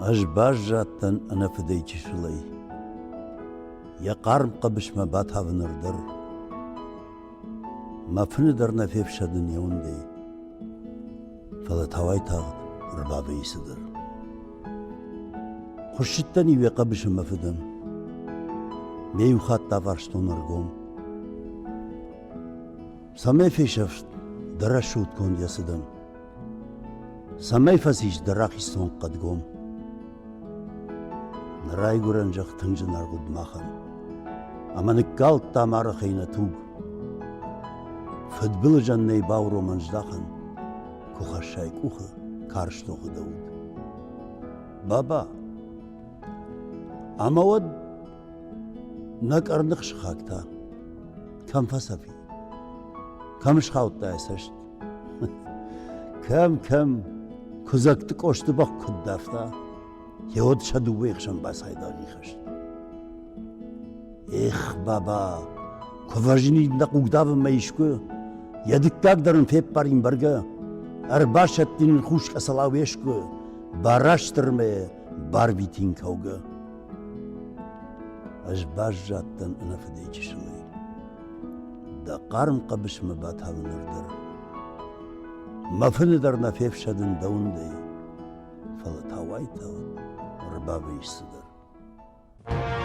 Ажбажжаттан анафыдайчы шылай. Яқарым қабышма батавынырдыр. Мафыныдар нафепшадын яундей. Фалатавай тағыд рыбабы исыдыр. Хұршыттан иве қабышы мафыдын. Мейухатта варштонаргом. Самай фешавшт дарашут кон ясыдын. Самай фасиш дарахистон қадгом. Нарай гуран жақ тыңжын арғуд махан. Аманык галт тамары қайна туг. Фыдбылы жаннай бауро манждахан. Кухашай кухы карштоғы дауд. Баба, амавад накарнық шықақта. Кам фасафи. Кам шқаутта айсашт. Кам күзакты қошты бақ күддафта. Yahut şadubu ekşan basayda yıkıştı. Baba, kovajini da kugdavın meşku, yadıkkagdarın fep parin barga, arbaş ettinin kuş kasalav eşku, baraştırmaya barbitin kavga. Ajbajjattan anafıdayçı şılay. Da qarım qabışma batavınırdır. Mafınıdarna fep şadın davunday. Falatavay tavın. Rıbabı işsidir.